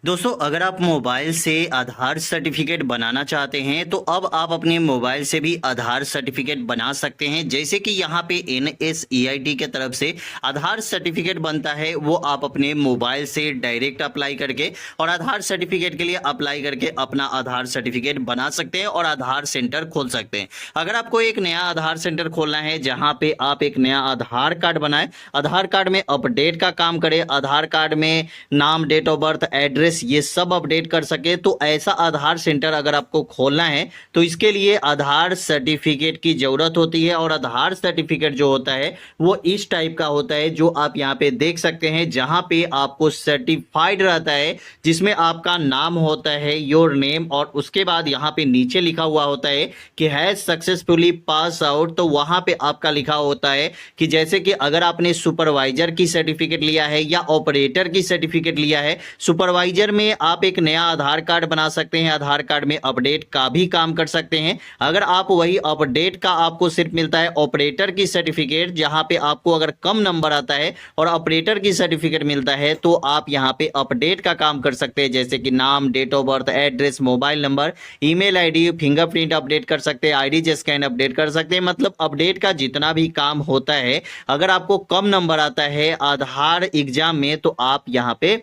दोस्तों अगर आप मोबाइल से आधार सर्टिफिकेट बनाना चाहते हैं तो अब आप अपने मोबाइल से भी आधार सर्टिफिकेट बना सकते हैं। जैसे कि यहाँ पे NSEIT के तरफ से आधार सर्टिफिकेट बनता है, वो आप अपने मोबाइल से डायरेक्ट अप्लाई करके और आधार सर्टिफिकेट के लिए अप्लाई करके अपना आधार सर्टिफिकेट बना सकते हैं और आधार सेंटर खोल सकते हैं। अगर आपको एक नया आधार सेंटर खोलना है जहाँ पे आप एक नया आधार कार्ड बनाए, आधार कार्ड में अपडेट का काम करें, आधार कार्ड में नाम, डेट ऑफ बर्थ, एड्रेस ये सब अपडेट कर सके, तो ऐसा आधार सेंटर अगर आपको खोलना है तो इसके लिए आधार सर्टिफिकेट की जरूरत होती है। और आधार सर्टिफिकेट जो होता है वो इस टाइप का होता है जो आप यहाँ पे देख सकते हैं, जहां पे आपको सर्टिफाइड रहता है, जिसमें आपका नाम होता है, योर नेम, और उसके बाद यहाँ पे नीचे लिखा हुआ होता है कि हैज सक्सेसफुली पास आउट। तो वहां पे आपका लिखा होता है कि जैसे कि अगर आपने सुपरवाइजर की सर्टिफिकेट लिया है या ऑपरेटर की सर्टिफिकेट लिया है, सुपरवाइजर में आप एक नया आधार कार्ड बना सकते हैं, आधार कार्ड में अपडेट का भी काम कर सकते हैं। अगर आप वही अपडेट का आपको सिर्फ मिलता है ऑपरेटर की सर्टिफिकेट, जहां पे आपको अगर कम नंबर आता है और ऑपरेटर की सर्टिफिकेट मिलता है, तो आप यहां पे अपडेट का काम कर सकते हैं, जैसे कि नाम, date of birth, address, mobile number, email ID, fingerprint update कर सकते हैं, आईडी स्कैन अपडेट कर सकते हैं। मतलब अपडेट का जितना भी काम होता है, अगर आपको कम नंबर आता है आधार एग्जाम में, तो आप यहां पे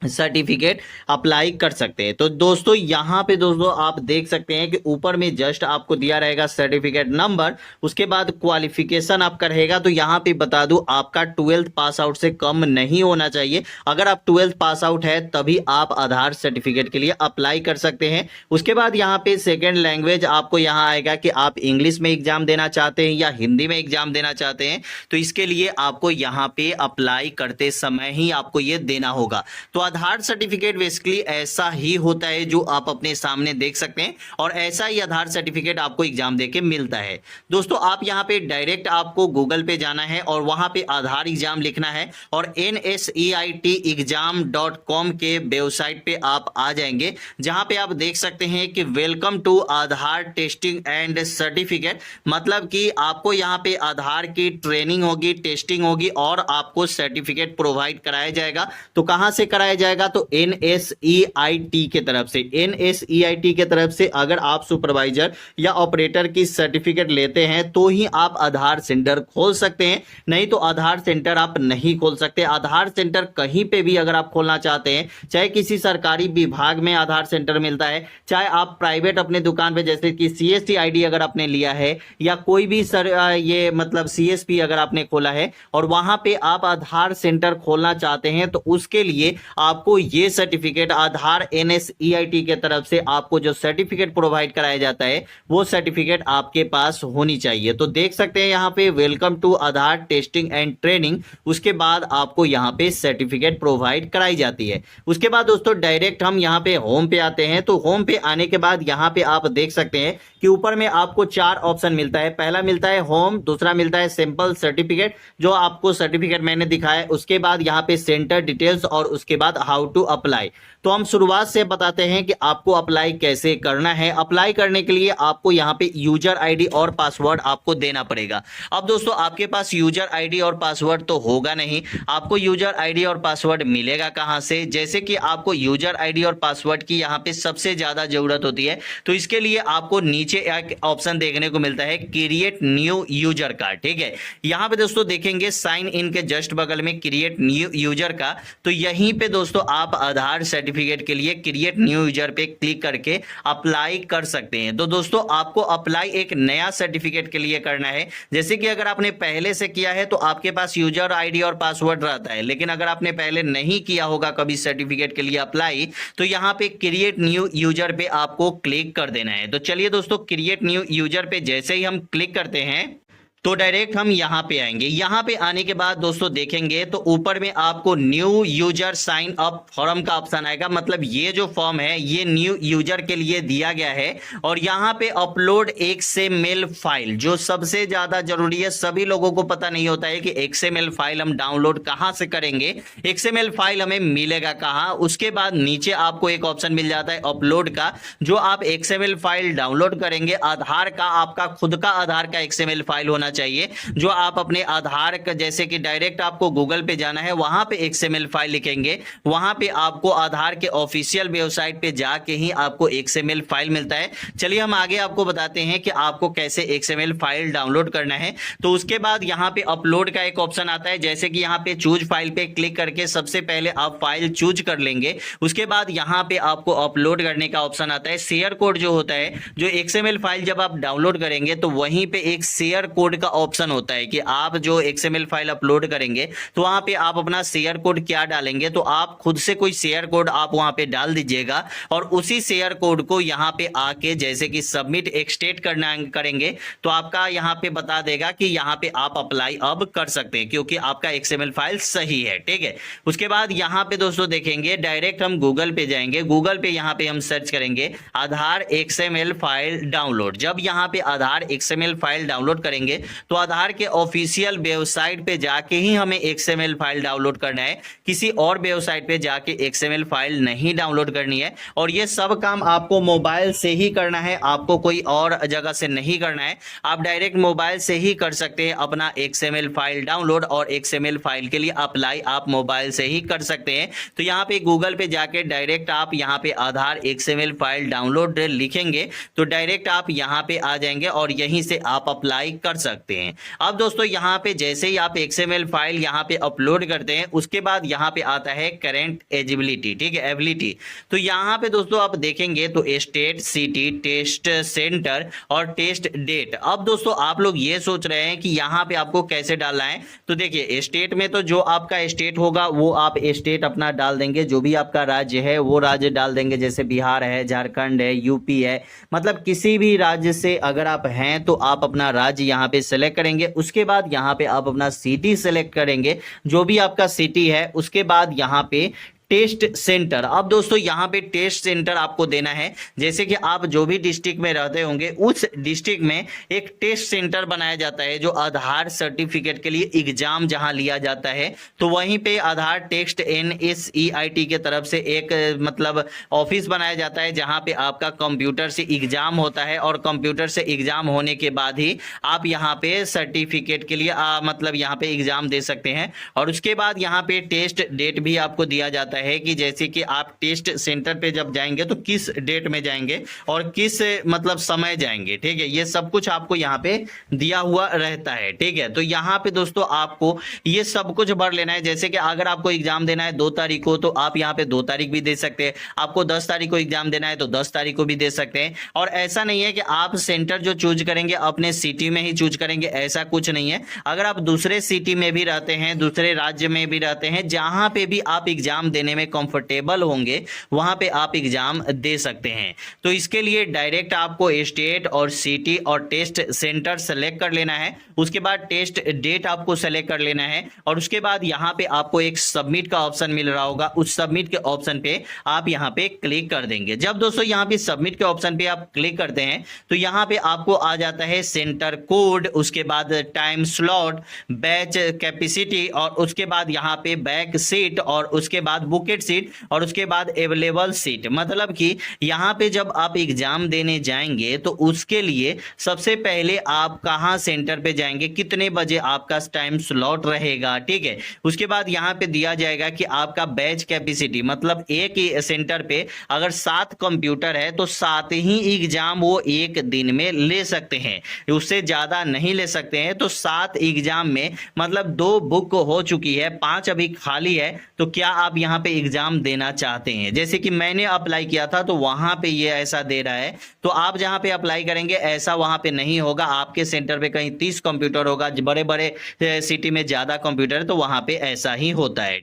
सर्टिफिकेट अप्लाई कर सकते हैं। तो दोस्तों यहाँ पे दोस्तों आप देख सकते हैं कि ऊपर में जस्ट आपको दिया रहेगा सर्टिफिकेट नंबर, उसके बाद क्वालिफिकेशन आपका रहेगा। तो यहाँ पे बता दूं, आपका 12th पास आउट से कम नहीं होना चाहिए। अगर आप 12th पास आउट है तभी आप आधार सर्टिफिकेट के लिए अप्लाई कर सकते हैं। उसके बाद यहाँ पे सेकेंड लैंग्वेज आपको यहाँ आएगा कि आप इंग्लिश में एग्जाम देना चाहते हैं या हिंदी में एग्जाम देना चाहते हैं, तो इसके लिए आपको यहाँ पे अप्लाई करते समय ही आपको ये देना होगा। तो आधार सर्टिफिकेट बेसिकली ऐसा ही होता है जो आप अपने सामने देख सकते हैं, और ऐसा ही आधार सर्टिफिकेट आपको एग्जाम देके मिलता है। दोस्तों आप यहां पे डायरेक्ट आपको गूगल पे जाना है और वहां पे आधार एग्जाम लिखना है और NSEITexam.com के वेबसाइट पे आप आ जाएंगे, जहां पे आप देख सकते हैं कि welcome to Aadhaar testing and certificate. मतलब कि आपको यहां पे आधार की ट्रेनिंग होगी, टेस्टिंग होगी और आपको सर्टिफिकेट प्रोवाइड कराया जाएगा। तो कहां से कराया जाएगा? तो NSEIT के तरफ से। NSEIT के तरफ से अगर आप सुपरवाइजर या ऑपरेटर की सर्टिफिकेट लेते हैं तो ही आप आधार सेंटर खोल सकते हैं, नहीं तो आधार सेंटर आप नहीं खोल सकते। आधार सेंटर कहीं पे भी अगर आप खोलना चाहते हैं, चाहे किसी सरकारी विभाग में आधार सेंटर मिलता है, चाहे आप प्राइवेट अपने दुकान पे जैसे कि CST ID अगर आपने लिया है, या कोई भी ये मतलब CSP अगर आपने खोला है और वहां पे आप आधार सेंटर खोलना चाहते हैं, तो उसके लिए आपको ये सर्टिफिकेट आधार NSEIT के तरफ से आपको जो सर्टिफिकेट प्रोवाइड कराया जाता है वो सर्टिफिकेट आपके पास होनी चाहिए। तो देख सकते हैं यहाँ पे welcome to Aadhaar testing and training, उसके बाद आपको यहाँ पे सर्टिफिकेट प्रोवाइड कराई जाती है। उसके बाद दोस्तों डायरेक्ट हम यहाँ पे होम पे आते हैं। तो होम पे आने के बाद यहाँ पे आप देख सकते हैं कि ऊपर में आपको 4 ऑप्शन मिलता है। पहला मिलता है होम, दूसरा मिलता है सिंपल सर्टिफिकेट जो आपको सर्टिफिकेट मैंने दिखाया, उसके बाद यहाँ पे सेंटर डिटेल्स और उसके बाद हाउ टू अप्लाई। तो हम शुरुआत से बताते हैं कि आपको अप्लाई कैसे करना है। अप्लाई करने के लिए आपको यहाँ पे यूजर आईडी और पासवर्ड आपको देना पड़ेगा। अब दोस्तों आपके पास यूजर आईडी और पासवर्ड तो होगा नहीं, आपको यूजर आईडी और पासवर्ड मिलेगा कहां से? जैसे कि आपको यूजर आईडी और पासवर्ड की यहाँ पे सबसे ज्यादा जरूरत होती है, तो इसके लिए आपको नीचे एक ऑप्शन देखने को मिलता है क्रिएट न्यू यूजर का। ठीक है, यहाँ पे दोस्तों देखेंगे साइन इन के जस्ट बगल में क्रिएट न्यू यूजर का, तो यहीं पे दोस्तों आप आधार सर्टिफिकेट के लिए क्रिएट न्यू यूजर पे क्लिक करके अप्लाई कर सकते हैं। तो दोस्तों आपको अप्लाई एक नया सर्टिफिकेट के लिए करना है। जैसे कि अगर आपने पहले से किया है तो आपके पास यूजर आईडी और पासवर्ड रहता है, लेकिन अगर आपने पहले नहीं किया होगा कभी सर्टिफिकेट के लिए अप्लाई, तो यहाँ पे क्रिएट न्यू यूजर पे आपको क्लिक कर देना है। तो चलिए दोस्तों क्रिएट न्यू यूजर पे जैसे ही हम क्लिक करते हैं तो डायरेक्ट हम यहां पे आएंगे। यहां पे आने के बाद दोस्तों देखेंगे तो ऊपर में आपको new user sign up form का ऑप्शन आएगा। मतलब ये जो फॉर्म है ये न्यू यूजर के लिए दिया गया है, और यहां पे अपलोड XML फाइल जो सबसे ज्यादा जरूरी है। सभी लोगों को पता नहीं होता है कि XML फाइल हम डाउनलोड कहां से करेंगे, XML फाइल हमें मिलेगा कहां। उसके बाद नीचे आपको एक ऑप्शन मिल जाता है अपलोड का, जो आप XML फाइल डाउनलोड करेंगे। आधार का आपका खुद का आधार का XML फाइल होना होना चाहिए, जो आप अपने आधार का, जैसे कि डायरेक्ट आपको गूगल पे जाना है, वहां पे XML फाइल लिखेंगे, वहां पे आपको आधार के ऑफिशियल वेबसाइट पे जाके ही आपको XML फाइल मिलता है। चलिए हम आगे आपको बताते हैं कि आपको कैसे XML फाइल डाउनलोड करना है। तो उसके बाद यहाँ पे अपलोड का एक ऑप्शन आता है, जैसे कि यहाँ पे चूज फाइल पे क्लिक करके सबसे पहले आप फाइल चूज कर लेंगे। उसके बाद यहाँ पे आपको अपलोड करने का ऑप्शन आता है। शेयर कोड जो होता है, जो XML फाइल जब आप डाउनलोड करेंगे तो वहीं पे एक शेयर कोड का ऑप्शन होता है कि आप जो XML फाइल अपलोड करेंगे तो वहां पे आप अपना शेयर कोड क्या डालेंगे, तो आप खुद से कोई शेयर कोड आप वहां पे डाल दीजिएगा और उसी शेयर कोड को यहाँ पे आके जैसे कि सबमिट एक्सटेट करना करेंगे तो आपका यहाँ पे बता देगा कि यहाँ पे आप अप्लाई अब कर सकते हैं, क्योंकि आपका XML फाइल सही है। ठीक है, उसके बाद यहाँ पे दोस्तों देखेंगे, डायरेक्ट हम गूगल पे जाएंगे। गूगल पे यहाँ पे हम सर्च करेंगे आधार XML फाइल डाउनलोड। जब यहाँ पे आधार XML फाइल डाउनलोड करेंगे तो आधार के ऑफिशियल वेबसाइट पे जाके ही हमें XML फाइल डाउनलोड करना है, किसी और वेबसाइट पे जाके XML फाइल नहीं डाउनलोड करनी है। और ये सब काम आपको मोबाइल से ही करना है, आपको कोई और जगह से नहीं करना है। आप डायरेक्ट मोबाइल से ही कर सकते हैं अपना XML फाइल डाउनलोड, और XML फाइल के लिए अप्लाई आप मोबाइल से ही कर सकते हैं। तो यहाँ पे गूगल पे जाके डायरेक्ट आप यहाँ पे आधार XML फाइल डाउनलोड लिखेंगे तो डायरेक्ट आप यहाँ पे आ जाएंगे और यहीं से आप अप्लाई कर सकते हैं। अब दोस्तों यहाँ पे जैसे ही आप XML फाइल यहाँ पे अपलोड करते हैं, उसके बाद यहाँ पे आता है करेंट एलिजिबिलिटी। ठीक है, एबिलिटी। तो यहाँ पे दोस्तों आप देखेंगे तो स्टेट, सिटी, टेस्ट सेंटर और टेस्ट डेट। अब दोस्तों आप लोग ये सोच रहे हैं कि यहाँ पे आपको कैसे डालना है, तो देखिए स्टेट में तो जो आपका स्टेट होगा वो आप स्टेट अपना डाल देंगे, जो भी आपका राज्य है वो राज्य डाल देंगे, जैसे बिहार है, झारखंड है, यूपी है, मतलब किसी भी राज्य से अगर आप हैं तो आप अपना राज्य यहाँ पे सेलेक्ट करेंगे। उसके बाद यहाँ पे आप अपना सिटी सेलेक्ट करेंगे, जो भी आपका सिटी है। उसके बाद यहाँ पे टेस्ट सेंटर। अब दोस्तों यहाँ पे टेस्ट सेंटर आपको देना है, जैसे कि आप जो भी डिस्ट्रिक्ट में रहते होंगे उस डिस्ट्रिक्ट में एक टेस्ट सेंटर बनाया जाता है, जो आधार सर्टिफिकेट के लिए एग्जाम जहां लिया जाता है, तो वहीं पे आधार टेस्ट NSEIT के तरफ से एक मतलब ऑफिस बनाया जाता है, जहां पे आपका कंप्यूटर से एग्जाम होता है और कंप्यूटर से एग्जाम होने के बाद ही आप यहाँ पे सर्टिफिकेट के लिए मतलब यहाँ पे एग्जाम दे सकते हैं। और उसके बाद यहाँ पे टेस्ट डेट भी आपको दिया जाता है कि जैसे कि आप टेस्ट सेंटर पे जब जाएंगे तो किस डेट में जाएंगे और किस मतलब समय जाएंगे। ठीक है, ये सब कुछ आपको यहाँ पे दिया हुआ रहता है। ठीक है, तो यहाँ पे दोस्तों आपको ये सब कुछ भर लेना है। जैसे कि अगर आपको एग्जाम देना है 2 तारीख को तो आप यहाँ पे 2 तारीख भी दे सकते हैं, आपको 10 तारीख को एग्जाम देना है तो 10 तारीख को भी दे सकते हैं। और ऐसा नहीं है कि आप सेंटर जो चूज करेंगे अपने सिटी में ही चूज करेंगे, ऐसा कुछ नहीं है। अगर आप दूसरे सिटी में भी रहते हैं, दूसरे राज्य में भी रहते हैं, जहां पे भी आप एग्जाम देने में कंफर्टेबल होंगे वहां पे आप एग्जाम दे सकते हैं। तो इसके लिए डायरेक्ट आपको स्टेट और सिटी और टेस्ट सेंटर सेलेक्ट कर लेना है। उसके बाद टेस्ट डेट आपको सेलेक्ट कर लेना है और उसके बाद यहाँ पे आपको एक सबमिट का ऑप्शन मिल रहा होगा, उस सबमिट के ऑप्शन पे आप यहाँ पे क्लिक कर देंगे। जब दोस्तों यहाँ पे सबमिट के ऑप्शन पे आप क्लिक करते हैं तो यहाँ पे आपको आ जाता है सेंटर कोड, उसके बाद टाइम स्लॉट, बैच कैपेसिटी और उसके बाद यहाँ पे बैक सीट और उसके बाद बुकेट सीट और उसके बाद अवेलेबल सीट। मतलब कि यहाँ पे जब आप एग्जाम देने जाएंगे तो उसके लिए सबसे पहले आप कहाँ सेंटर पे जाएंगे, कितने बजे आपका टाइम स्लॉट रहेगा। ठीक है, उसके बाद यहाँ पे दिया जाएगा कि आपका बैच कैपेसिटी, मतलब एक ही सेंटर पे अगर 7 कंप्यूटर है तो 7 ही एग्जाम वो एक दिन में ले सकते हैं, उससे ज्यादा नहीं ले सकते हैं। तो 7 एग्जाम में मतलब 2 बुक हो चुकी है, 5 अभी खाली है। तो क्या आप यहाँ पे एग्जाम देना चाहते हैं? जैसे कि मैंने अप्लाई किया था तो वहां पे ये ऐसा दे रहा है, तो आप जहां पे अप्लाई करेंगे ऐसा वहां पे नहीं होगा। आपके सेंटर पे कहीं 30 कंप्यूटर होगा, बड़े बड़े सिटी में ज्यादा कंप्यूटर है तो वहां पे ऐसा ही होता है।